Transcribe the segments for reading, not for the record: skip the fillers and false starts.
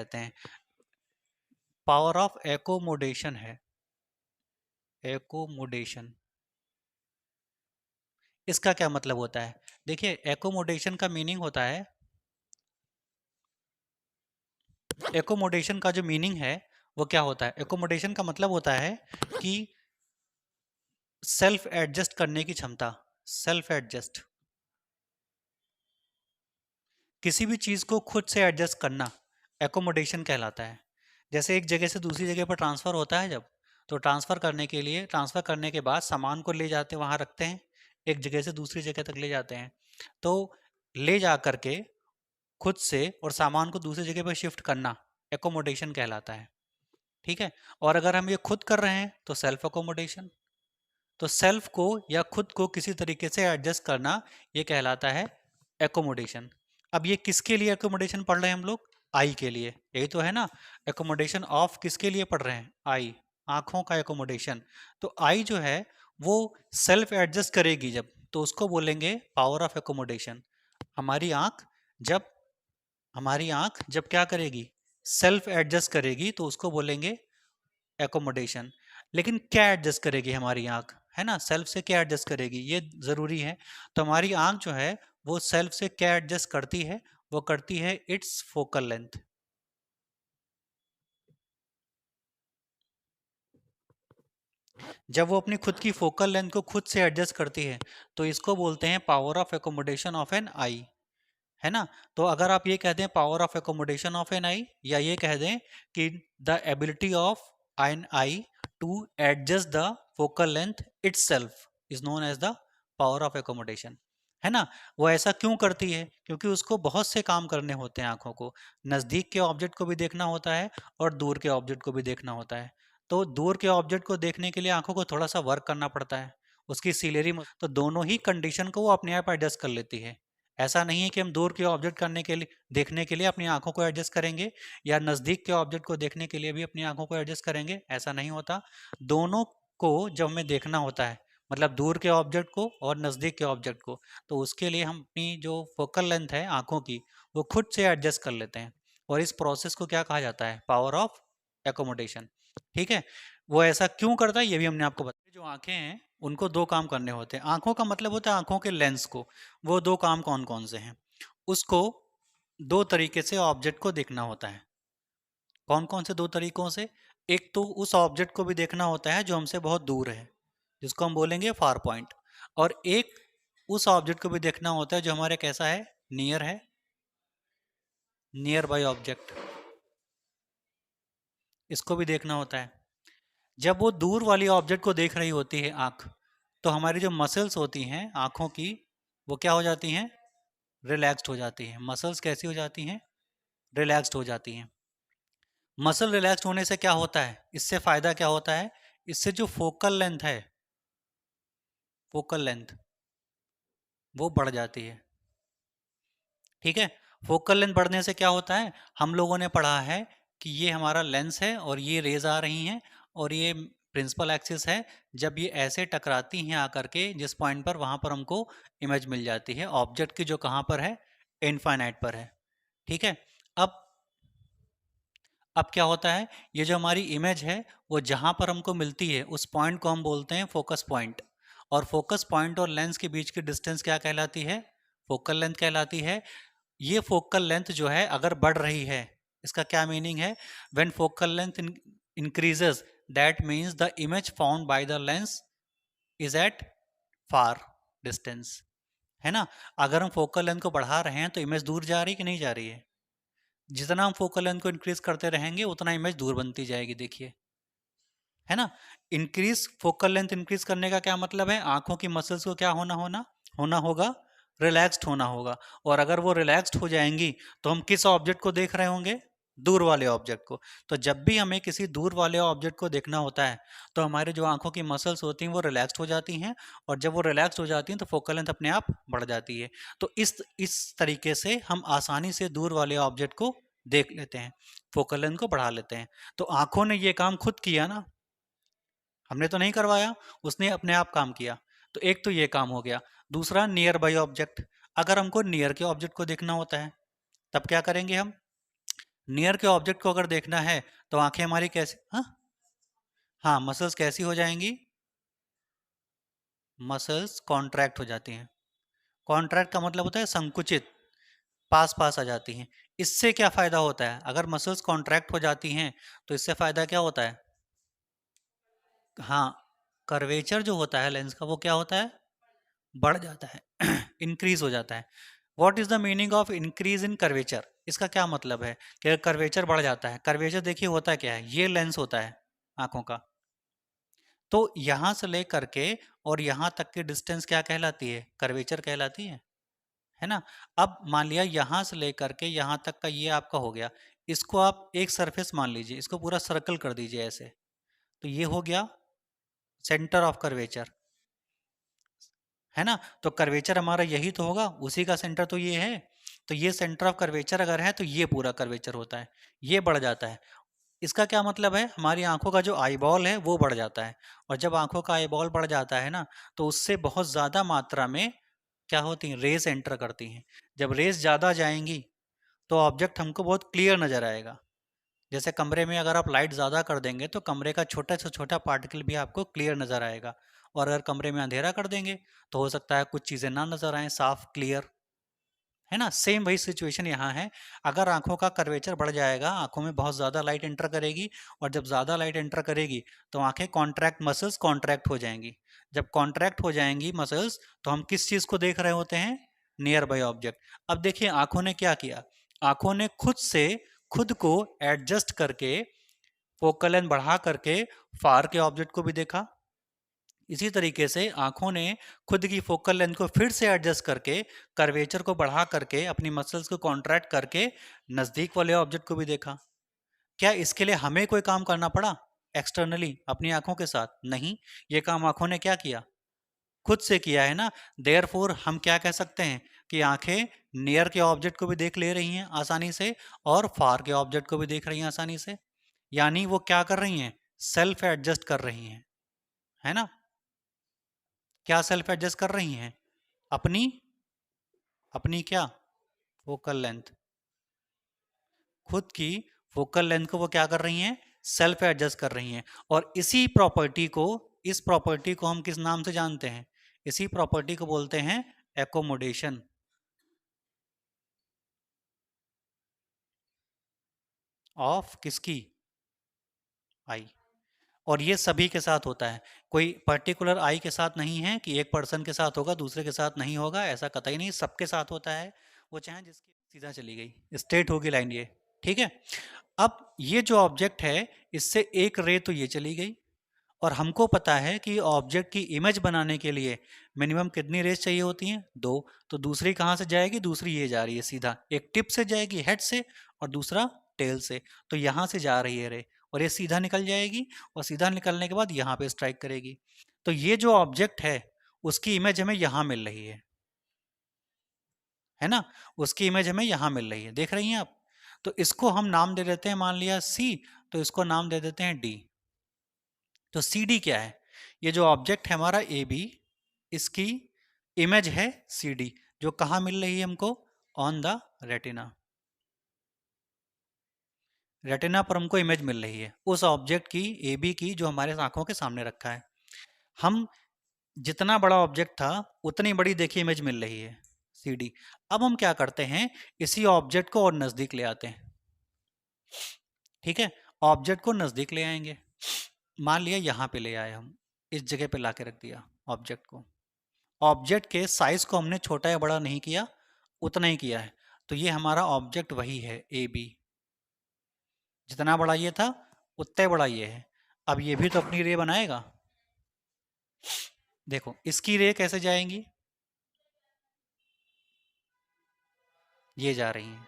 कहते हैं, power of accommodation है, एकोमोडेशन। इसका क्या मतलब होता है? देखिए, एकोमोडेशन का मीनिंग होता है, एकोमोडेशन का जो मीनिंग है वो क्या होता है? एकोमोडेशन का मतलब होता है कि सेल्फ एडजस्ट करने की क्षमता, सेल्फ एडजस्ट, किसी भी चीज को खुद से एडजस्ट करना एकोमोडेशन कहलाता है। जैसे एक जगह से दूसरी जगह पर ट्रांसफर होता है जब, तो ट्रांसफर करने के बाद सामान को ले जाते वहां रखते हैं, एक जगह से दूसरी जगह तक ले जाते हैं, तो ले जा करके खुद से और सामान को दूसरी जगह पर शिफ्ट करना एकोमोडेशन कहलाता है। ठीक है, और अगर हम ये खुद कर रहे हैं तो सेल्फ एकोमोडेशन। तो सेल्फ को या खुद को किसी तरीके से एडजस्ट करना ये कहलाता है एकोमोडेशन। अब ये किसके लिए एकोमोडेशन पढ़ रहे हैं हम लोग? आई के लिए, यही तो है ना। एकोमोडेशन ऑफ किसके लिए पढ़ रहे हैं? आई, आंखों का एकोमोडेशन। तो आई जो है वो सेल्फ एडजस्ट करेगी जब, तो उसको बोलेंगे पावर ऑफ एकोमोडेशन। हमारी आंख जब हमारी आंख जब क्या करेगी? सेल्फ एडजस्ट करेगी, तो उसको बोलेंगे एकोमोडेशन। लेकिन क्या एडजस्ट करेगी हमारी आंख, है ना, सेल्फ से क्या एडजस्ट करेगी ये जरूरी है। तो हमारी आंख जो है वो सेल्फ से क्या एडजस्ट करती है? वो करती है इट्स फोकल लेंथ। जब वो अपनी खुद की फोकल लेंथ को खुद से एडजस्ट करती है तो इसको बोलते हैं power of accommodation of an eye, है ना। तो अगर आप ये कह दें power of accommodation of an eye, या ये कह दें कि the ability of an eye to adjust the focal length itself is known as the power of accommodation, है ना। वो ऐसा क्यों करती है? क्योंकि उसको बहुत से काम करने होते हैं, आंखों को नजदीक के ऑब्जेक्ट को भी देखना होता है और दूर के ऑब्जेक्ट को भी देखना होता है। तो दूर के ऑब्जेक्ट को देखने के लिए आंखों को थोड़ा सा वर्क करना पड़ता है, उसकी सिलेरी में, तो दोनों ही कंडीशन को वो अपने आप एडजस्ट कर लेती है। ऐसा नहीं है कि हम दूर के ऑब्जेक्ट करने के लिए देखने के लिए अपनी आंखों को एडजस्ट करेंगे या नज़दीक के ऑब्जेक्ट को देखने के लिए भी अपनी आंखों को एडजस्ट करेंगे, ऐसा नहीं होता। दोनों को जब हमें देखना होता है, मतलब दूर के ऑब्जेक्ट को और नज़दीक के ऑब्जेक्ट को, तो उसके लिए हम अपनी जो फोकल लेंथ है आंखों की वो खुद से एडजस्ट कर लेते हैं, और इस प्रोसेस को क्या कहा जाता है? Power of accommodation. ठीक है, वो ऐसा क्यों करता है ये भी हमने आपको बताया। जो आंखें हैं उनको दो काम करने होते हैं, आंखों का मतलब होता है आंखों के लेंस को। वो दो काम कौन कौन से हैं? उसको दो तरीके से ऑब्जेक्ट को देखना होता है। कौन कौन से दो तरीकों से? एक तो उस ऑब्जेक्ट को भी देखना होता है जो हमसे बहुत दूर है, जिसको हम बोलेंगे फार पॉइंट, और एक उस ऑब्जेक्ट को भी देखना होता है जो हमारे कैसा है? नियर है, नियर बाय ऑब्जेक्ट, इसको भी देखना होता है। जब वो दूर वाली ऑब्जेक्ट को देख रही होती है आंख, तो हमारी जो मसल्स होती हैं आंखों की वो क्या हो जाती हैं? रिलैक्स्ड हो जाती हैं। मसल्स कैसी हो जाती हैं? रिलैक्स्ड हो जाती हैं। मसल रिलैक्स्ड होने से क्या होता है? इससे फायदा क्या होता है? इससे जो फोकल लेंथ है, फोकल लेंथ वो बढ़ जाती है। ठीक है, फोकल लेंथ बढ़ने से क्या होता है? हम लोगों ने पढ़ा है कि ये हमारा लेंस है और ये रेज आ रही हैं और ये प्रिंसिपल एक्सिस है। जब ये ऐसे टकराती हैं आकर के जिस पॉइंट पर, वहां पर हमको इमेज मिल जाती है ऑब्जेक्ट की, जो कहां पर है? इनफाइनाइट पर है। ठीक है, अब अब क्या होता है? ये जो हमारी इमेज है वो जहां पर हमको मिलती है उस पॉइंट को हम बोलते हैं फोकस पॉइंट, और फोकस पॉइंट और लेंस के बीच की डिस्टेंस क्या कहलाती है? फोकल लेंथ कहलाती है। ये फोकल लेंथ जो है अगर बढ़ रही है, इसका क्या मीनिंग है? When focal length increases, that means the image found by the lens is at far distance, है ना। अगर हम फोकल लेंथ को बढ़ा रहे हैं तो इमेज दूर जा रही कि नहीं जा रही है? जितना हम फोकल लेंथ को इंक्रीज करते रहेंगे उतना इमेज दूर बनती जाएगी, देखिए, है ना। इंक्रीज फोकल लेंथ इंक्रीज करने का क्या मतलब है? आंखों की मसल्स को क्या होना होना होना होगा? रिलैक्स्ड होना होगा। और अगर वो रिलैक्स्ड हो जाएंगी तो हम किस ऑब्जेक्ट को देख रहे होंगे? दूर वाले ऑब्जेक्ट को। तो जब भी हमें किसी दूर वाले ऑब्जेक्ट को देखना होता है तो हमारे जो आंखों की मसल्स होती हैं वो रिलैक्स्ड हो जाती हैं, और जब वो रिलैक्स्ड हो जाती हैं तो फोकल लेंथ अपने आप बढ़ जाती है। तो इस तरीके से हम आसानी से दूर वाले ऑब्जेक्ट को देख लेते हैं, फोकल लेंथ को बढ़ा लेते हैं। तो आंखों ने ये काम खुद किया ना, हमने तो नहीं करवाया, उसने अपने आप काम किया। तो एक तो ये काम हो गया। दूसरा, नियर बाई ऑब्जेक्ट। अगर हमको नियर के ऑब्जेक्ट को देखना होता है तब क्या करेंगे हम? नियर के ऑब्जेक्ट को अगर देखना है तो आंखें हमारी कैसी, हाँ हाँ, मसल्स कैसी हो जाएंगी, मसल्स कॉन्ट्रैक्ट हो जाती हैं। कॉन्ट्रैक्ट का मतलब होता है संकुचित, पास पास आ जाती हैं। इससे क्या फायदा होता है, अगर मसल्स कॉन्ट्रैक्ट हो जाती हैं तो इससे फायदा क्या होता है, हाँ, कर्वेचर जो होता है लेंस का वो क्या होता है, बढ़ जाता है, इंक्रीज हो जाता है। What is the meaning of increase in curvature, इसका क्या मतलब है कि कर्वेचर बढ़ जाता है। कर्वेचर देखिए होता क्या है, ये लेंस होता है आंखों का, तो यहां से लेकर के और यहां तक की डिस्टेंस क्या कहलाती है, कर्वेचर कहलाती है ना। अब मान लिया यहां से लेकर के यहां तक का ये आपका हो गया, इसको आप एक सरफेस मान लीजिए, इसको पूरा सर्कल कर दीजिए ऐसे, तो ये हो गया सेंटर ऑफ कर्वेचर, है ना। तो कर्वेचर हमारा यही तो होगा, उसी का सेंटर तो ये है। तो ये सेंटर ऑफ कर्वेचर अगर है तो ये पूरा कर्वेचर होता है, ये बढ़ जाता है। इसका क्या मतलब है, हमारी आंखों का जो आईबॉल है वो बढ़ जाता है। और जब आंखों का आईबॉल बढ़ जाता है ना, तो उससे बहुत ज़्यादा मात्रा में क्या होती हैं, रेस एंटर करती हैं। जब रेस ज़्यादा जाएंगी तो ऑब्जेक्ट हमको बहुत क्लियर नज़र आएगा। जैसे कमरे में अगर आप लाइट ज़्यादा कर देंगे तो कमरे का छोटा से छोटा पार्टिकल भी आपको क्लियर नज़र आएगा। और अगर कमरे में अंधेरा कर देंगे तो हो सकता है कुछ चीज़ें ना नज़र आएँ साफ क्लियर, है ना। सेम वही सिचुएशन यहाँ है। अगर आंखों का कर्वेचर बढ़ जाएगा, आंखों में बहुत ज़्यादा लाइट एंटर करेगी, और जब ज़्यादा लाइट एंटर करेगी तो आंखें कॉन्ट्रैक्ट, मसल्स कॉन्ट्रैक्ट हो जाएंगी। जब कॉन्ट्रैक्ट हो जाएंगी मसल्स तो हम किस चीज़ को देख रहे होते हैं, नियर बाई ऑब्जेक्ट। अब देखिए आंखों ने क्या किया, आंखों ने खुद से खुद को एडजस्ट करके फोकल लेंथ बढ़ा करके फार के ऑब्जेक्ट को भी देखा। इसी तरीके से आंखों ने खुद की फोकल लेंथ को फिर से एडजस्ट करके कर्वेचर को बढ़ा करके अपनी मसल्स को कॉन्ट्रैक्ट करके नज़दीक वाले ऑब्जेक्ट को भी देखा। क्या इसके लिए हमें कोई काम करना पड़ा एक्सटर्नली अपनी आंखों के साथ, नहीं, ये काम आंखों ने क्या किया, खुद से किया है ना। देयरफॉर हम क्या कह सकते हैं कि आंखें नियर के ऑब्जेक्ट को भी देख ले रही हैं आसानी से और फार के ऑब्जेक्ट को भी देख रही हैं आसानी से। यानी वो क्या कर रही हैं, सेल्फ एडजस्ट कर रही हैं, है ना। क्या सेल्फ एडजस्ट कर रही हैं, अपनी अपनी क्या, फोकल लेंथ, खुद की फोकल लेंथ को वो क्या कर रही हैं, सेल्फ एडजस्ट कर रही हैं। और इसी प्रॉपर्टी को, इस प्रॉपर्टी को हम किस नाम से जानते हैं, इसी प्रॉपर्टी को बोलते हैं एकोमोडेशन ऑफ किसकी, आई। और ये सभी के साथ होता है, कोई पर्टिकुलर आई के साथ नहीं है कि एक पर्सन के साथ होगा दूसरे के साथ नहीं होगा, ऐसा कतई नहीं, सबके साथ होता है। वो चाहे जिसकी, सीधा चली गई, स्ट्रेट होगी लाइन ये, ठीक है। अब ये जो ऑब्जेक्ट है इससे एक रे तो ये चली गई, और हमको पता है कि ऑब्जेक्ट की इमेज बनाने के लिए मिनिमम कितनी रेस चाहिए होती हैं, दो। तो दूसरी कहाँ से जाएगी, दूसरी ये जा रही है सीधा, एक टिप से जाएगी हेड से और दूसरा टेल से। तो यहाँ से जा रही है रे और ये सीधा निकल जाएगी, और सीधा निकलने के बाद यहाँ पे स्ट्राइक करेगी। तो ये जो ऑब्जेक्ट है उसकी इमेज हमें यहाँ मिल रही है ना, उसकी इमेज हमें यहाँ मिल रही है, देख रही हैं आप। तो इसको हम नाम दे देते हैं, मान लिया सी, तो इसको नाम दे देते हैं डी। तो सी डी क्या है, ये जो ऑब्जेक्ट है हमारा ए बी, इसकी इमेज है सी डी, जो कहाँ मिल रही है हमको, ऑन द रेटिना। रेटिना पर हमको इमेज मिल रही है उस ऑब्जेक्ट की, ए बी की, जो हमारे आंखों के सामने रखा है। हम, जितना बड़ा ऑब्जेक्ट था उतनी बड़ी देखिए इमेज मिल रही है सी डी। अब हम क्या करते हैं, इसी ऑब्जेक्ट को और नज़दीक ले आते हैं, ठीक है। ऑब्जेक्ट को नज़दीक ले आएंगे, मान लिया यहाँ पे ले आए हम, इस जगह पे ला के रख दिया ऑब्जेक्ट को। ऑब्जेक्ट के साइज को हमने छोटा या बड़ा नहीं किया, उतना ही किया है। तो ये हमारा ऑब्जेक्ट वही है ए बी, जितना बड़ा ये था उतना बड़ा ये है। अब ये भी तो अपनी रे बनाएगा, देखो इसकी रे कैसे जाएंगी, ये जा रही हैं,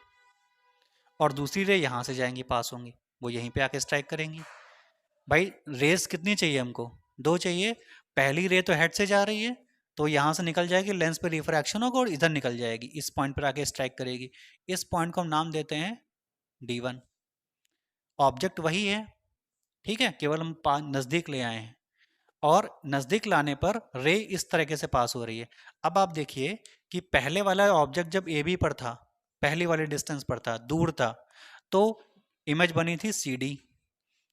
और दूसरी रे यहाँ से जाएंगी, पास होंगी, वो यहीं पे आके स्ट्राइक करेंगी। भाई रेस कितनी चाहिए हमको, दो चाहिए। पहली रे तो हेड से जा रही है, तो यहाँ से निकल जाएगी, लेंस पे रिफ्रैक्शन होगा और इधर निकल जाएगी, इस पॉइंट पर आके स्ट्राइक करेगी। इस पॉइंट को हम नाम देते हैं D1। ऑब्जेक्ट वही है, ठीक है, केवल हम नज़दीक ले आए हैं, और नज़दीक लाने पर रे इस तरीके से पास हो रही है। अब आप देखिए कि पहले वाला ऑब्जेक्ट जब ए बी पर था, पहली वाली डिस्टेंस पर था, दूर था, तो इमेज बनी थी सी डी।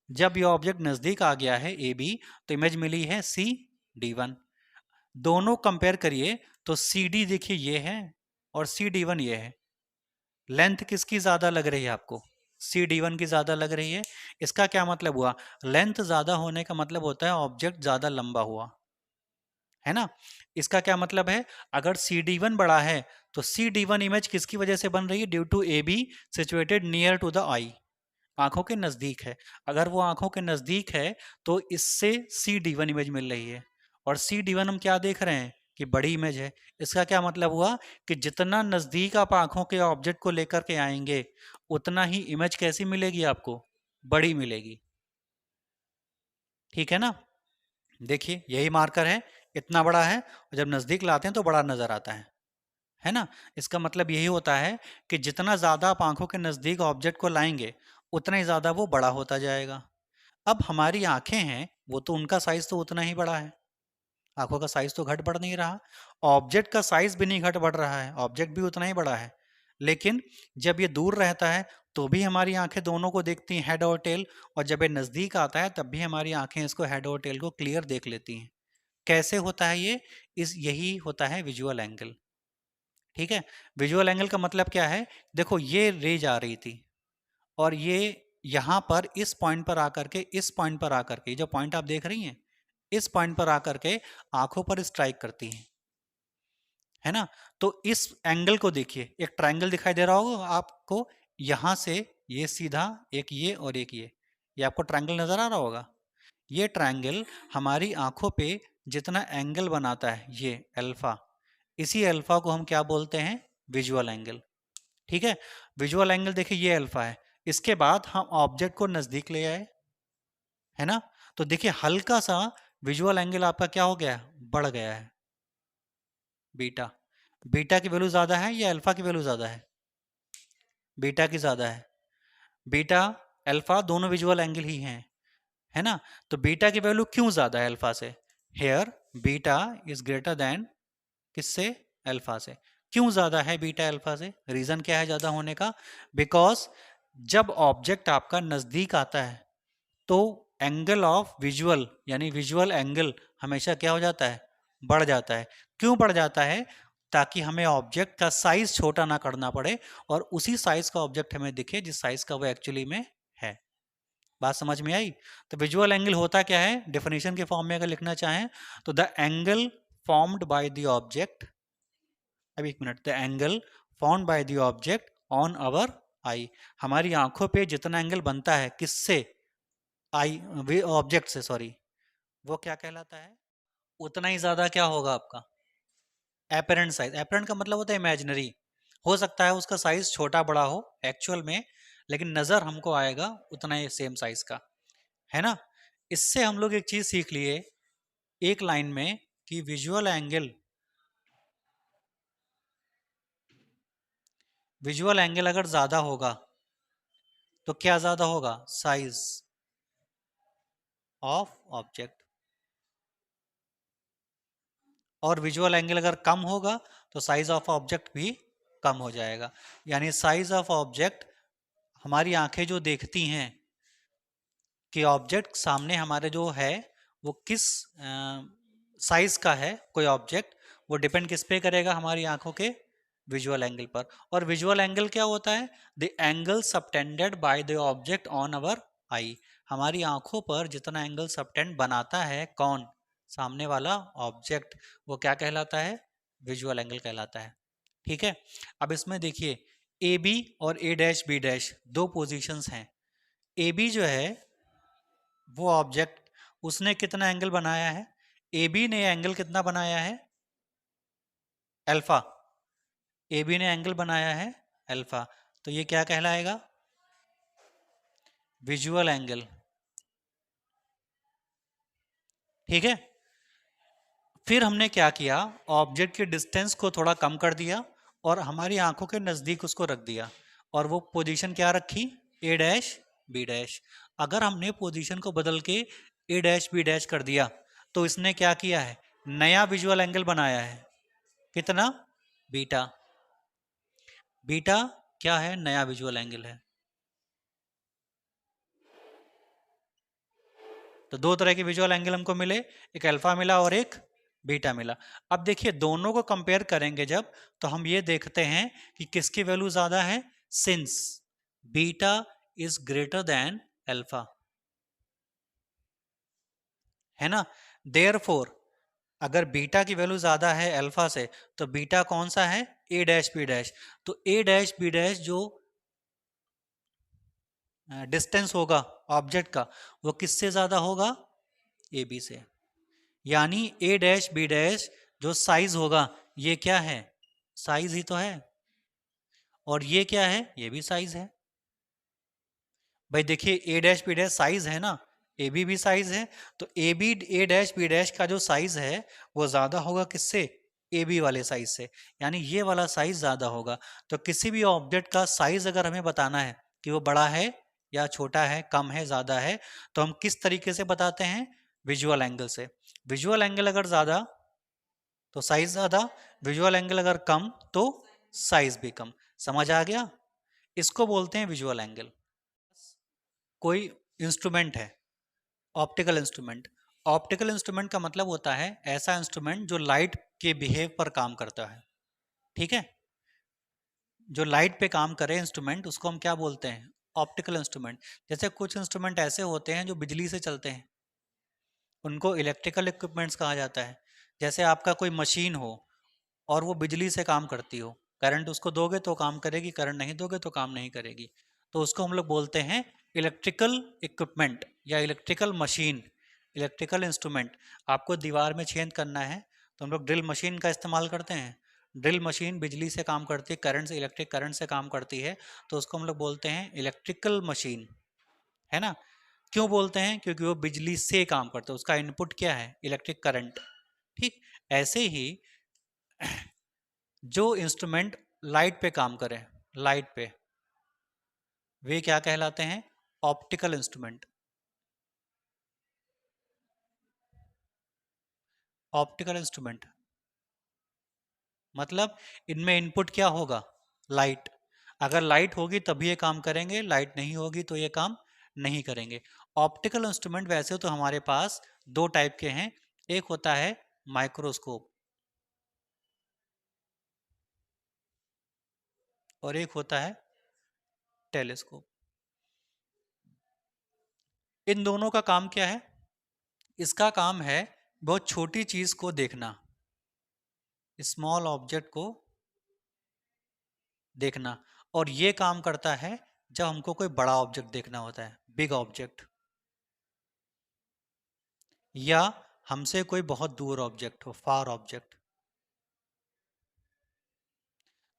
जब ये ऑब्जेक्ट नजदीक आ गया है ए बी, तो इमेज मिली है सी डी वन। दोनों कंपेयर करिए तो सी डी देखिए ये है और सी डी वन ये है। लेंथ किसकी ज्यादा लग रही है आपको? सी डी वन की ज्यादा लग रही है। इसका क्या मतलब हुआ? लेंथ ज्यादा होने का मतलब होता है ऑब्जेक्ट ज्यादा लंबा हुआ, है ना। इसका क्या मतलब है? अगर सी डी वन बड़ा है तो सी डी वन इमेज किसकी वजह से बन रही है? Due to a be situated near to the eye, आंखों के नजदीक है। अगर वो आंखों के नजदीक है तो इससे सी डी वन इमेज मिल रही है। और सी डी वन हम क्या देख रहे हैं कि बड़ी इमेज है। इसका क्या मतलब हुआ कि जितना नजदीक आप आंखों के ऑब्जेक्ट को लेकर के आएंगे उतना ही इमेज कैसी मिलेगी आपको? बड़ी मिलेगी। ठीक है ना। देखिए यही मार्कर है, इतना बड़ा है और जब नजदीक लाते हैं तो बड़ा नजर आता है ना। इसका मतलब यही होता है कि जितना ज्यादा आप आंखों के नजदीक ऑब्जेक्ट को लाएंगे उतना ही ज्यादा वो बड़ा होता जाएगा। अब हमारी आंखें हैं वो तो उनका साइज तो उतना ही बड़ा है, आंखों का साइज तो घट बढ़ नहीं रहा। ऑब्जेक्ट का साइज भी नहीं घट बढ़ रहा है, ऑब्जेक्ट भी उतना ही बड़ा है। लेकिन जब ये दूर रहता है तो भी हमारी आंखें दोनों को देखती हैं, हेड और टेल। और जब ये नजदीक आता है तब भी हमारी आंखें इसको हेड और टेल को क्लियर देख लेती हैं। कैसे होता है ये? यही होता है विजुअल एंगल। ठीक है। विजुअल एंगल का मतलब क्या है? देखो ये रे जा रही थी और ये यहां पर इस पॉइंट पर आकर के, इस पॉइंट पर आकर के, जो पॉइंट आप देख रही हैं इस पॉइंट पर आकर के आंखों पर स्ट्राइक करती हैं, है ना। तो इस एंगल को देखिए, एक ट्रायंगल दिखाई दे रहा होगा आपको। यहां से ये सीधा, एक ये और एक ये आपको ट्रायंगल नजर आ रहा होगा। ये ट्रायंगल हमारी आंखों पे जितना एंगल बनाता है ये अल्फा, इसी अल्फा को हम क्या बोलते हैं? Visual angle. ठीक है। विजुअल एंगल देखिए ये अल्फा है। इसके बाद हम ऑब्जेक्ट को नजदीक ले आए, है ना। तो देखिए हल्का सा विजुअल एंगल आपका क्या हो गया है? बढ़ गया है, बीटा। बीटा की वैल्यू ज्यादा है या अल्फा की वैल्यू ज्यादा है? बीटा की ज्यादा है। बीटा अल्फा दोनों विजुअल एंगल ही हैं, है ना। तो बीटा की वैल्यू क्यों ज्यादा है अल्फा से? Here beta is greater than किससे? अल्फा से। क्यों ज्यादा है बीटा अल्फा से? रीजन क्या है ज्यादा होने का? बिकॉज जब ऑब्जेक्ट आपका नजदीक आता है तो एंगल ऑफ विजुअल यानी विजुअल एंगल हमेशा क्या हो जाता है? बढ़ जाता है। क्यों बढ़ जाता है? ताकि हमें ऑब्जेक्ट का साइज छोटा ना करना पड़े और उसी साइज का ऑब्जेक्ट हमें दिखे जिस साइज का वो एक्चुअली में है। बात समझ में आई? तो विजुअल एंगल होता क्या है? डेफिनेशन के फॉर्म में अगर लिखना चाहें तो the angle formed by the object, अब एक minute, the angle formed by the object on our eye. हमारी आंखों पे जितना एंगल बनता है किससे? आई ऑब्जेक्ट से, सॉरी, वो क्या कहलाता है? उतना ही ज्यादा क्या होगा आपका? Apparent size. एपरेंट का मतलब होता है इमेजिनरी। हो सकता है उसका साइज छोटा बड़ा हो एक्चुअल में, लेकिन नजर हमको आएगा उतना ही सेम साइज का, है ना। इससे हम लोग एक चीज सीख लिए एक लाइन में कि विजुअल एंगल अगर ज्यादा होगा तो क्या ज्यादा होगा? Size of object. और विजुअल एंगल अगर कम होगा तो साइज ऑफ ऑब्जेक्ट भी कम हो जाएगा। यानी साइज ऑफ ऑब्जेक्ट, हमारी आंखें जो देखती हैं कि ऑब्जेक्ट सामने हमारे जो है वो किस साइज का है कोई ऑब्जेक्ट, वो डिपेंड किस पे करेगा? हमारी आंखों के विजुअल एंगल पर। और विजुअल एंगल क्या होता है? The angle subtended by the object on our eye. हमारी आंखों पर जितना एंगल सबटेंड बनाता है कौन? सामने वाला ऑब्जेक्ट, वो क्या कहलाता है? विजुअल एंगल कहलाता है। ठीक है। अब इसमें देखिए ए बी और ए डैश बी डैश दो पोजीशंस हैं। ए बी जो है वो ऑब्जेक्ट, उसने कितना एंगल बनाया है? ए बी ने एंगल कितना बनाया है? अल्फा। ए बी ने एंगल बनाया है अल्फा, तो ये क्या कहलाएगा? Visual angle. ठीक है। फिर हमने क्या किया? ऑब्जेक्ट के डिस्टेंस को थोड़ा कम कर दिया और हमारी आंखों के नजदीक उसको रख दिया। और वो पोजीशन क्या रखी? ए डैश बी डैश। अगर हमने पोजीशन को बदल के ए डैश बी डैश कर दिया तो इसने क्या किया है? नया विजुअल एंगल बनाया है। कितना? बीटा। बीटा क्या है? नया विजुअल एंगल है। तो दो तरह के विजुअल एंगल हमको मिले, एक अल्फा मिला और एक बीटा मिला। अब देखिए दोनों को कंपेयर करेंगे जब, तो हम ये देखते हैं कि किसकी वैल्यू ज्यादा है, since beta is greater then alpha, है ना। देयरफॉर अगर बीटा की वैल्यू ज्यादा है अल्फा से, तो बीटा कौन सा है, ए डैश बी डैश। तो ए डैश बी डैश जो डिस्टेंस होगा ऑब्जेक्ट का, वो किससे ज्यादा होगा, ए बी से। यानी ए डैश बी डैश जो साइज होगा, ये क्या है, साइज ही तो है, और ये क्या है, ये भी साइज है। भाई देखिए A dash B dash size है ना, ए बी भी साइज है, तो A B A dash B dash का जो साइज है वो ज्यादा होगा किससे, ए बी वाले साइज से, यानी ये वाला साइज ज्यादा होगा। तो किसी भी ऑब्जेक्ट का साइज अगर हमें बताना है कि वो बड़ा है या छोटा है, कम है ज्यादा है, तो हम किस तरीके से बताते हैं, विजुअल एंगल से। विजुअल एंगल अगर ज्यादा तो साइज ज्यादा, विजुअल एंगल अगर कम तो साइज भी कम। समझ आ गया, इसको बोलते हैं विजुअल एंगल। कोई इंस्ट्रूमेंट है, ऑप्टिकल इंस्ट्रूमेंट। ऑप्टिकल इंस्ट्रूमेंट का मतलब होता है ऐसा इंस्ट्रूमेंट जो लाइट के बिहेव पर काम करता है, ठीक है। जो लाइट पे काम करे इंस्ट्रूमेंट, उसको हम क्या बोलते हैं, ऑप्टिकल इंस्ट्रूमेंट। जैसे कुछ इंस्ट्रूमेंट ऐसे होते हैं जो बिजली से चलते हैं, उनको इलेक्ट्रिकल इक्विपमेंट्स कहा जाता है। जैसे आपका कोई मशीन हो और वो बिजली से काम करती हो, करंट उसको दोगे तो काम करेगी, करंट नहीं दोगे तो काम नहीं करेगी, तो उसको हम लोग बोलते हैं इलेक्ट्रिकल इक्विपमेंट या इलेक्ट्रिकल मशीन, इलेक्ट्रिकल इंस्ट्रूमेंट। आपको दीवार में छेद करना है तो हम लोग ड्रिल मशीन का इस्तेमाल करते हैं। ड्रिल मशीन बिजली से काम करती है, करंट से, इलेक्ट्रिक करंट से काम करती है, तो उसको हम लोग बोलते हैं इलेक्ट्रिकल मशीन, है ना। क्यों बोलते हैं, क्योंकि वो बिजली से काम करता है, उसका इनपुट क्या है, इलेक्ट्रिक करंट। ठीक, ऐसे ही जो इंस्ट्रूमेंट लाइट पे काम करें, लाइट पे, वे क्या कहलाते हैं, ऑप्टिकल इंस्ट्रूमेंट। ऑप्टिकल इंस्ट्रूमेंट मतलब इनमें इनपुट क्या होगा, लाइट। अगर लाइट होगी तभी ये काम करेंगे, लाइट नहीं होगी तो ये काम नहीं करेंगे। ऑप्टिकल इंस्ट्रूमेंट वैसे तो हमारे पास दो टाइप के हैं, एक होता है माइक्रोस्कोप और एक होता है टेलीस्कोप। इन दोनों का काम क्या है, इसका काम है बहुत छोटी चीज को देखना, स्मॉल ऑब्जेक्ट को देखना। और ये काम करता है जब हमको कोई बड़ा ऑब्जेक्ट देखना होता है, बिग ऑब्जेक्ट, या हमसे कोई बहुत दूर ऑब्जेक्ट हो, फार ऑब्जेक्ट।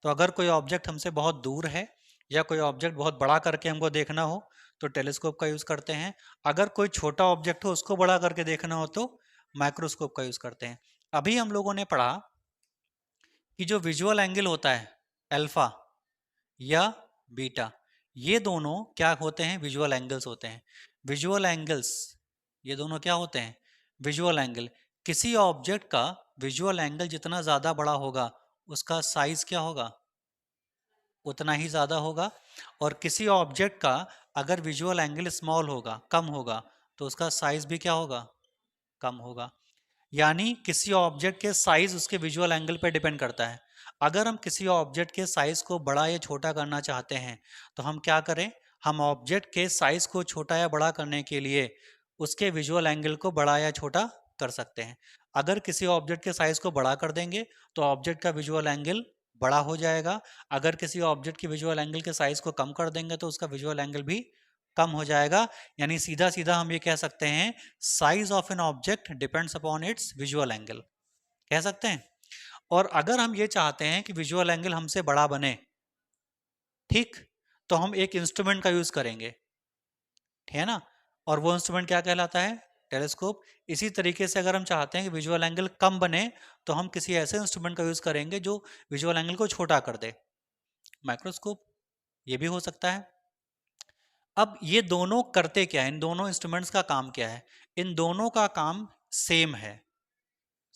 तो अगर कोई ऑब्जेक्ट हमसे बहुत दूर है या कोई ऑब्जेक्ट बहुत बड़ा करके हमको देखना हो तो टेलीस्कोप का यूज करते हैं। अगर कोई छोटा ऑब्जेक्ट हो उसको बड़ा करके देखना हो तो माइक्रोस्कोप का यूज करते हैं। अभी हम लोगों ने पढ़ा कि जो विजुअल एंगल होता है अल्फा या बीटा, ये दोनों क्या होते हैं, विजुअल एंगल्स होते हैं। विजुअल एंगल्स, ये दोनों क्या होते हैं, विजुअल एंगल। किसी ऑब्जेक्ट का विजुअल एंगल जितना ज़्यादा बड़ा होगा उसका साइज क्या होगा, उतना ही ज़्यादा होगा। और किसी ऑब्जेक्ट का अगर विजुअल एंगल स्मॉल होगा, कम होगा, तो उसका साइज भी क्या होगा, कम होगा। यानी किसी ऑब्जेक्ट के साइज उसके विजुअल एंगल पर डिपेंड करता है। अगर हम किसी ऑब्जेक्ट के साइज को बड़ा या छोटा करना चाहते हैं तो हम क्या करें, हम ऑब्जेक्ट के साइज को छोटा या बड़ा करने के लिए उसके विजुअल एंगल को बड़ा या छोटा कर सकते हैं। अगर किसी ऑब्जेक्ट के साइज को बड़ा कर देंगे तो ऑब्जेक्ट का विजुअल एंगल बड़ा हो जाएगा। अगर किसी ऑब्जेक्ट के विजुअल एंगल के साइज को कम कर देंगे तो उसका विजुअल एंगल भी कम हो जाएगा। यानी सीधा सीधा हम ये कह सकते हैं, size of an object depends upon its visual angle, कह सकते हैं। और अगर हम ये चाहते हैं कि विजुअल एंगल हमसे बड़ा बने, ठीक, तो हम एक इंस्ट्रूमेंट का यूज करेंगे, है ना। और वो इंस्ट्रूमेंट क्या कहलाता है, टेलीस्कोप। इसी तरीके से अगर हम चाहते हैं कि विजुअल एंगल कम बने तो हम किसी ऐसे इंस्ट्रूमेंट का यूज करेंगे जो विजुअल एंगल को छोटा कर दे, माइक्रोस्कोप, ये भी हो सकता है। अब ये दोनों करते क्या है, इन दोनों इंस्ट्रूमेंट्स का काम क्या है, इन दोनों का काम सेम है,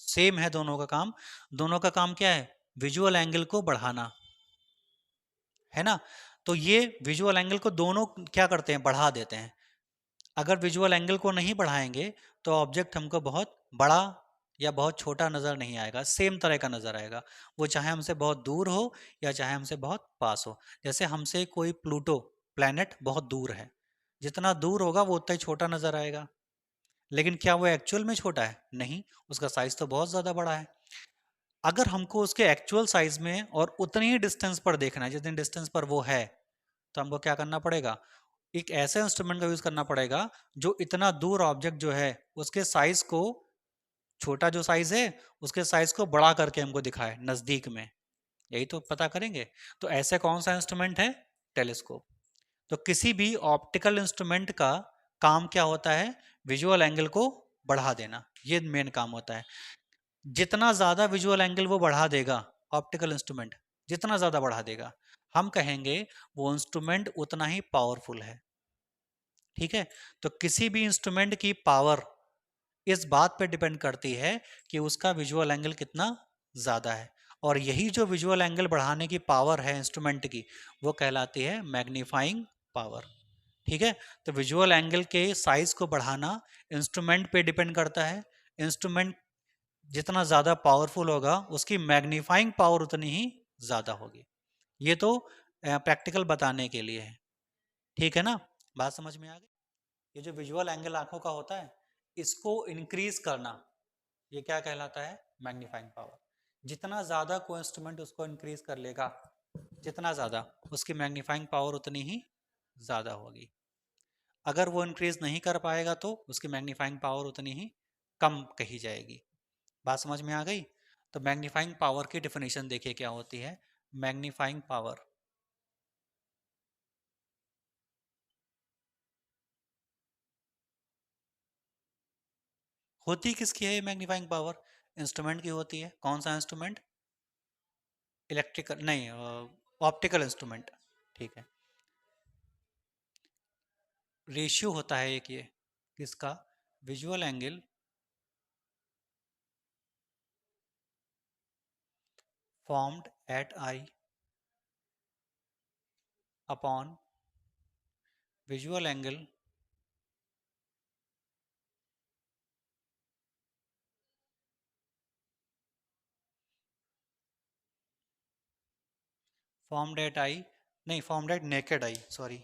सेम है दोनों का काम। दोनों का काम क्या है, विजुअल एंगल को बढ़ाना, है ना। तो ये विजुअल एंगल को दोनों क्या करते हैं, बढ़ा देते हैं। अगर विजुअल एंगल को नहीं बढ़ाएंगे तो ऑब्जेक्ट हमको बहुत बड़ा या बहुत छोटा नज़र नहीं आएगा, सेम तरह का नज़र आएगा, वो चाहे हमसे बहुत दूर हो या चाहे हमसे बहुत पास हो। जैसे हमसे कोई प्लूटो प्लैनेट बहुत दूर है, जितना दूर होगा वो उतना ही छोटा नज़र आएगा, लेकिन क्या वो एक्चुअल में छोटा है? नहीं, उसका साइज तो बहुत ज़्यादा बड़ा है। अगर हमको उसके एक्चुअल साइज में और उतनी ही डिस्टेंस पर देखना है जितनी डिस्टेंस पर वो है, तो हमको क्या करना पड़ेगा? एक ऐसे इंस्ट्रूमेंट का यूज करना पड़ेगा जो इतना दूर ऑब्जेक्ट जो है उसके साइज को, छोटा जो साइज है उसके साइज को बड़ा करके हमको दिखाए नजदीक में। यही तो पता करेंगे। तो ऐसे कौन सा इंस्ट्रूमेंट है? टेलीस्कोप। तो किसी भी ऑप्टिकल इंस्ट्रूमेंट का काम क्या होता है? विजुअल एंगल को बढ़ा देना, ये मेन काम होता है। जितना ज्यादा विजुअल एंगल वो बढ़ा देगा, ऑप्टिकल इंस्ट्रूमेंट जितना ज्यादा बढ़ा देगा, हम कहेंगे वो इंस्ट्रूमेंट उतना ही पावरफुल है। ठीक है। तो किसी भी इंस्ट्रूमेंट की पावर इस बात पे डिपेंड करती है कि उसका विजुअल एंगल कितना ज्यादा है, और यही जो विजुअल एंगल बढ़ाने की पावर है इंस्ट्रूमेंट की, वो कहलाती है मैग्नीफाइंग पावर। ठीक है। तो विजुअल एंगल के साइज को बढ़ाना इंस्ट्रूमेंट पे डिपेंड करता है। इंस्ट्रूमेंट जितना ज्यादा पावरफुल होगा उसकी मैग्नीफाइंग पावर उतनी ही ज्यादा होगी। ये तो प्रैक्टिकल बताने के लिए है। ठीक है ना? बात समझ में आ गई? ये जो विजुअल एंगल आंखों का होता है, इसको इंक्रीज करना, ये क्या कहलाता है? Magnifying power. जितना ज्यादा कोई इंस्ट्रूमेंट उसको इंक्रीज कर लेगा, जितना ज्यादा उसकी मैग्नीफाइंग पावर उतनी ही ज्यादा होगी। अगर वो इंक्रीज नहीं कर पाएगा तो उसकी मैग्नीफाइंग पावर उतनी ही कम कही जाएगी। बात समझ में आ गई? तो मैग्नीफाइंग पावर की डेफिनेशन देखिए क्या होती है। मैग्नीफाइंग पावर होती किसकी है? ये मैग्नीफाइंग पावर इंस्ट्रूमेंट की होती है। कौन सा इंस्ट्रूमेंट? इलेक्ट्रिकल नहीं, ऑप्टिकल इंस्ट्रूमेंट। ठीक है। रेशियो होता है एक ये, किसका? Visual angle formed at eye upon visual angle formed at eye, नहीं, formed at naked eye, sorry.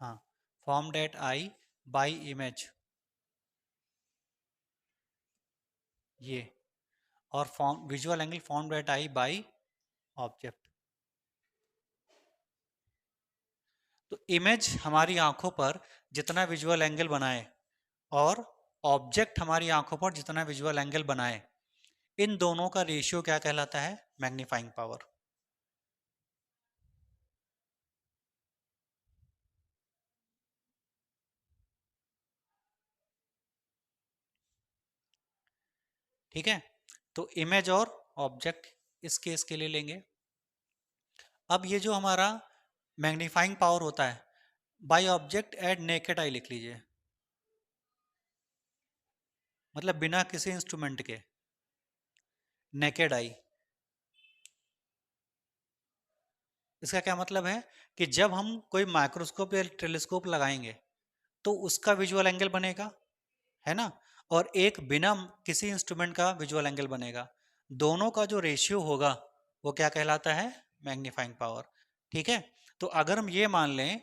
हाँ, formed at eye by image, ये। और form visual angle formed at eye by object. तो इमेज हमारी आंखों पर जितना विजुअल एंगल बनाए और ऑब्जेक्ट हमारी आंखों पर जितना विजुअल एंगल बनाए, इन दोनों का रेशियो क्या कहलाता है? Magnifying power. ठीक है। तो इमेज और ऑब्जेक्ट इस केस के लिए लेंगे। अब ये जो हमारा मैग्नीफाइंग पावर होता है, बाय ऑब्जेक्ट एट नेकेड आई लिख लीजिए, मतलब बिना किसी इंस्ट्रूमेंट के, नेकेड आई। इसका क्या मतलब है? कि जब हम कोई माइक्रोस्कोप या टेलीस्कोप लगाएंगे तो उसका विजुअल एंगल बनेगा, है ना? और एक बिना किसी इंस्ट्रूमेंट का विजुअल एंगल बनेगा। दोनों का जो रेशियो होगा वो क्या कहलाता है? Magnifying power. ठीक है। तो अगर हम ये मान लें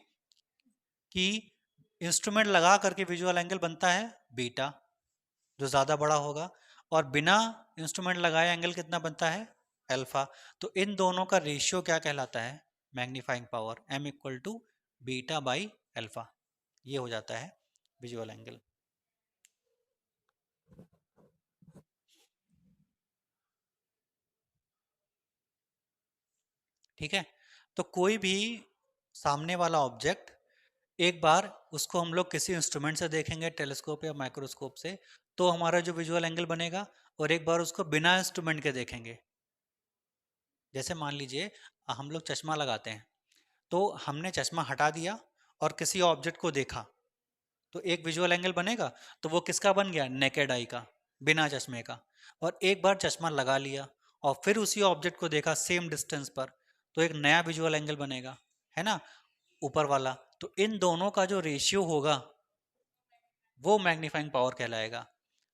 कि इंस्ट्रूमेंट लगा करके विजुअल एंगल बनता है बीटा, जो ज़्यादा बड़ा होगा, और बिना इंस्ट्रूमेंट लगाए एंगल कितना बनता है? अल्फा। तो इन दोनों का रेशियो क्या कहलाता है? Magnifying power, m equal to beta by alpha. ये हो जाता है विजुअल एंगल। ठीक है। तो कोई भी सामने वाला ऑब्जेक्ट, एक बार उसको हम लोग किसी इंस्ट्रूमेंट से देखेंगे, टेलीस्कोप या माइक्रोस्कोप से, तो हमारा जो विजुअल एंगल बनेगा, और एक बार उसको बिना इंस्ट्रूमेंट के देखेंगे। जैसे मान लीजिए हम लोग चश्मा लगाते हैं, तो हमने चश्मा हटा दिया और किसी ऑब्जेक्ट को देखा, तो एक विजुअल एंगल बनेगा। तो वो किसका बन गया? नेकेड आई का, बिना चश्मे का। और एक बार चश्मा लगा लिया और फिर उसी ऑब्जेक्ट को देखा सेम डिस्टेंस पर, तो एक नया विजुअल एंगल बनेगा, है ना, ऊपर वाला। तो इन दोनों का जो रेशियो होगा वो मैग्नीफाइंग पावर कहलाएगा।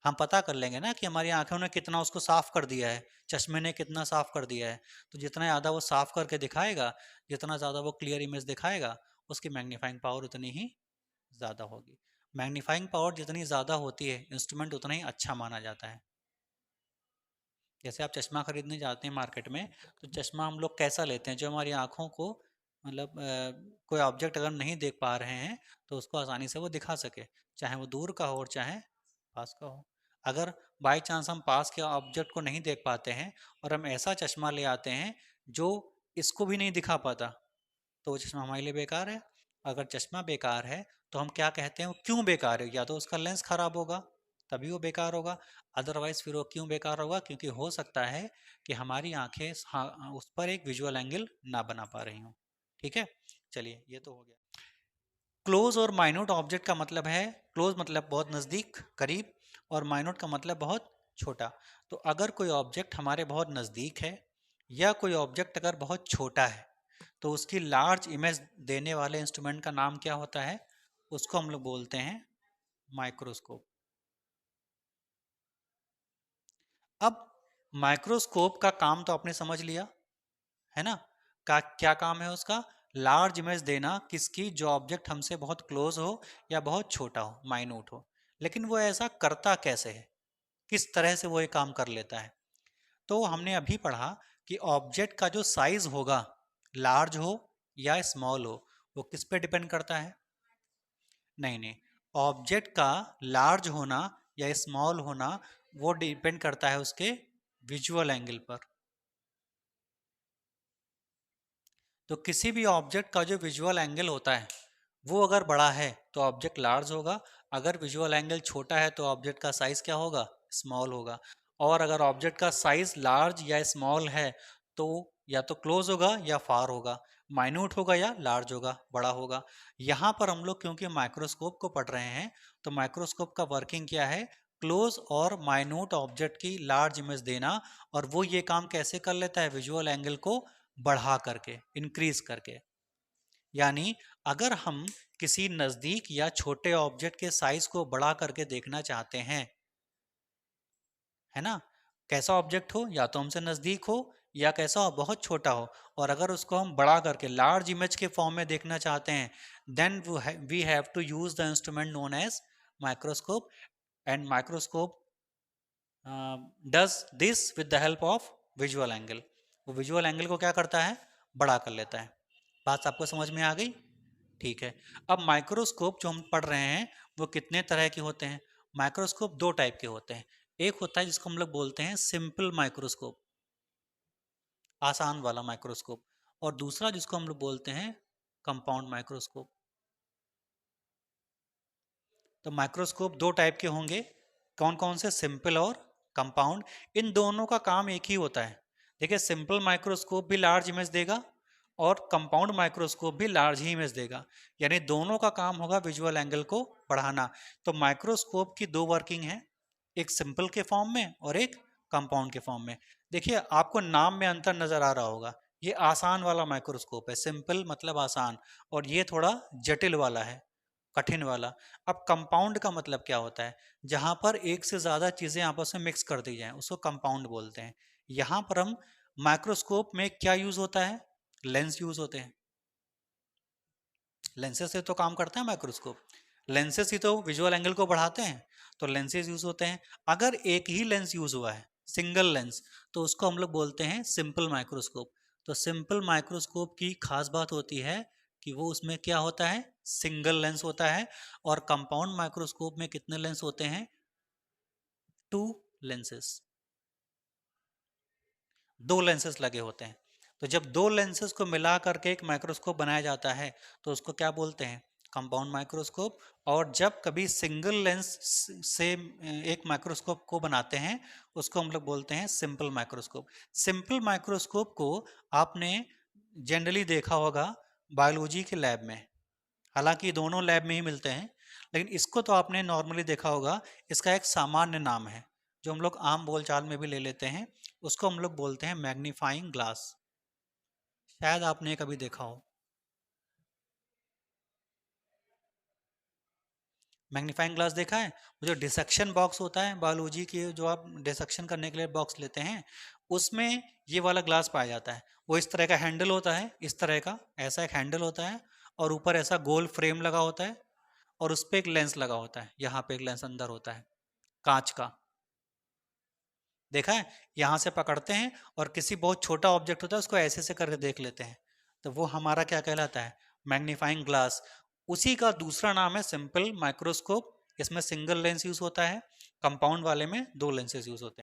हम पता कर लेंगे ना कि हमारी आंखों ने कितना उसको साफ कर दिया है, चश्मे ने कितना साफ कर दिया है। तो जितना ज़्यादा वो साफ करके दिखाएगा, जितना ज़्यादा वो क्लियर इमेज दिखाएगा, उसकी मैग्नीफाइंग पावर उतनी ही ज़्यादा होगी। मैग्नीफाइंग पावर जितनी ज़्यादा होती है, इंस्ट्रूमेंट उतना ही अच्छा माना जाता है। जैसे आप चश्मा खरीदने जाते हैं मार्केट में, तो चश्मा हम लोग कैसा लेते हैं, जो हमारी आँखों को मतलब कोई ऑब्जेक्ट अगर नहीं देख पा रहे हैं तो उसको आसानी से वो दिखा सके, चाहे वो दूर का हो और चाहे पास का हो। अगर बाई चांस हम पास के ऑब्जेक्ट को नहीं देख पाते हैं और हम ऐसा चश्मा ले आते हैं जो इसको भी नहीं दिखा पाता, तो वो चश्मा हमारे लिए बेकार है। अगर चश्मा बेकार है तो हम क्या कहते हैं, वो क्यों बेकार है, या तो उसका लेंस खराब होगा तभी वो बेकार होगा, अदरवाइज फिर वो क्यों बेकार होगा, क्योंकि हो सकता है कि हमारी आंखें उस पर एक विजुअल एंगल ना बना पा रही हों। ठीक है, चलिए ये तो हो गया। क्लोज और माइन्यूट ऑब्जेक्ट का मतलब है, क्लोज मतलब बहुत नज़दीक करीब, और माइन्यूट का मतलब बहुत छोटा। तो अगर कोई ऑब्जेक्ट हमारे बहुत नज़दीक है या कोई ऑब्जेक्ट अगर बहुत छोटा है, तो उसकी लार्ज इमेज देने वाले इंस्ट्रूमेंट का नाम क्या होता है, उसको हम लोग बोलते हैं माइक्रोस्कोप। अब माइक्रोस्कोप का काम तो आपने समझ लिया, है ना, का क्या काम है उसका, लार्ज इमेज देना किसकी, जो ऑब्जेक्ट हमसे बहुत क्लोज हो या बहुत छोटा हो, माइन्यूट हो। लेकिन वो ऐसा करता कैसे है, किस तरह से वो ये काम कर लेता है। तो हमने अभी पढ़ा कि ऑब्जेक्ट का जो साइज होगा, लार्ज हो या स्मॉल हो, वो किस पे डिपेंड करता है। नहीं नहीं, ऑब्जेक्ट का लार्ज होना या स्मॉल होना वो डिपेंड करता है उसके विजुअल एंगल पर। तो किसी भी ऑब्जेक्ट का जो विजुअल एंगल होता है वो अगर बड़ा है तो ऑब्जेक्ट लार्ज होगा, अगर विजुअल एंगल छोटा है तो ऑब्जेक्ट का साइज क्या होगा, स्मॉल होगा। और अगर ऑब्जेक्ट का साइज लार्ज या स्मॉल है तो या तो क्लोज होगा या फार होगा, माइन्यूट होगा या लार्ज होगा, बड़ा होगा। यहाँ पर हम लोग क्योंकि माइक्रोस्कोप को पढ़ रहे हैं, तो माइक्रोस्कोप का वर्किंग क्या है, क्लोज और माइन्यूट ऑब्जेक्ट की लार्ज इमेज देना। और वो ये काम कैसे कर लेता है, विजुअल एंगल को बढ़ा करके, इंक्रीज करके। यानी अगर हम किसी नज़दीक या छोटे ऑब्जेक्ट के साइज को बढ़ा करके देखना चाहते हैं, है ना, कैसा ऑब्जेक्ट हो, या तो हमसे नज़दीक हो या कैसा हो, बहुत छोटा हो, और अगर उसको हम बड़ा करके लार्ज इमेज के फॉर्म में देखना चाहते हैं, then we have to use the instrument known as microscope. And microscope does this with the help of visual angle. वो विजुअल एंगल को क्या करता है, बड़ा कर लेता है। बात आपको समझ में आ गई, ठीक है। अब माइक्रोस्कोप जो हम पढ़ रहे हैं वो कितने तरह के होते हैं। माइक्रोस्कोप दो टाइप के होते हैं, एक होता है जिसको हम लोग बोलते हैं सिंपल माइक्रोस्कोप, आसान वाला माइक्रोस्कोप, और दूसरा जिसको हम लोग बोलते हैं कंपाउंड माइक्रोस्कोप। तो माइक्रोस्कोप दो टाइप के होंगे, कौन कौन से, सिंपल और कंपाउंड। इन दोनों का काम एक ही होता है। देखिए, सिंपल माइक्रोस्कोप भी लार्ज इमेज देगा और कंपाउंड माइक्रोस्कोप भी लार्ज ही इमेज देगा, यानी दोनों का काम होगा विजुअल एंगल को बढ़ाना। तो माइक्रोस्कोप की दो वर्किंग है, एक सिंपल के फॉर्म में और एक कंपाउंड के फॉर्म में। देखिए, आपको नाम में अंतर नजर आ रहा होगा, ये आसान वाला माइक्रोस्कोप है, सिंपल मतलब आसान, और ये थोड़ा जटिल वाला है, कठिन वाला। अब कंपाउंड का मतलब क्या होता है, जहां पर एक से ज्यादा चीजें आपस में मिक्स कर दी जाएं उसको कंपाउंड बोलते हैं। यहां पर हम माइक्रोस्कोप में क्या यूज होता है, लेंस यूज होते हैं। लेंसेज से तो काम करता है माइक्रोस्कोप, लेंसेज ही तो विजुअल एंगल को बढ़ाते हैं, तो लेंसेज यूज होते हैं। अगर एक ही लेंस यूज हुआ है, सिंगल लेंस, तो उसको हम लोग बोलते हैं सिंपल माइक्रोस्कोप। तो सिंपल माइक्रोस्कोप की खास बात होती है कि वो उसमें क्या होता है, सिंगल लेंस होता है। और कंपाउंड माइक्रोस्कोप में कितने लेंस होते हैं, टू लेंसेस, दो लेंसेस लगे होते हैं। तो जब दो लेंसेस को मिला करके एक माइक्रोस्कोप बनाया जाता है तो उसको क्या बोलते हैं, कंपाउंड माइक्रोस्कोप। और जब कभी सिंगल लेंस से एक माइक्रोस्कोप को बनाते हैं उसको हम लोग बोलते हैं सिंपल माइक्रोस्कोप। सिंपल माइक्रोस्कोप को आपने जनरली देखा होगा बायोलॉजी के लैब में, हालांकि दोनों लैब में ही मिलते हैं, लेकिन इसको तो आपने नॉर्मली देखा होगा। इसका एक सामान्य नाम है जो हम लोग आम बोलचाल में भी ले लेते हैं, उसको हम लोग बोलते हैं मैग्नीफाइंग ग्लास। शायद आपने कभी देखा हो। मैग्नीफाइंग ग्लास देखा है? वो जो डिसेक्शन बॉक्स होता है बायोलॉजी के, जो आप डिसेक्शन करने के लिए बॉक्स लेते हैं, उसमें ये वाला ग्लास पाया जाता है। वो इस तरह का हैंडल होता है, इस तरह का ऐसा एक हैंडल होता है, और ऊपर ऐसा गोल फ्रेम लगा होता है, और उस पर एक लेंस लगा होता है, यहाँ पे एक लेंस अंदर होता है कांच का। देखा है? यहाँ से पकड़ते हैं और किसी बहुत छोटा ऑब्जेक्ट होता है उसको ऐसे से करके देख लेते हैं, तो वो हमारा क्या कहलाता है? Magnifying glass. उसी का दूसरा नाम है सिंपल माइक्रोस्कोप। इसमें सिंगल लेंस यूज होता है, कंपाउंड वाले में दो लेंसेज यूज होते हैं।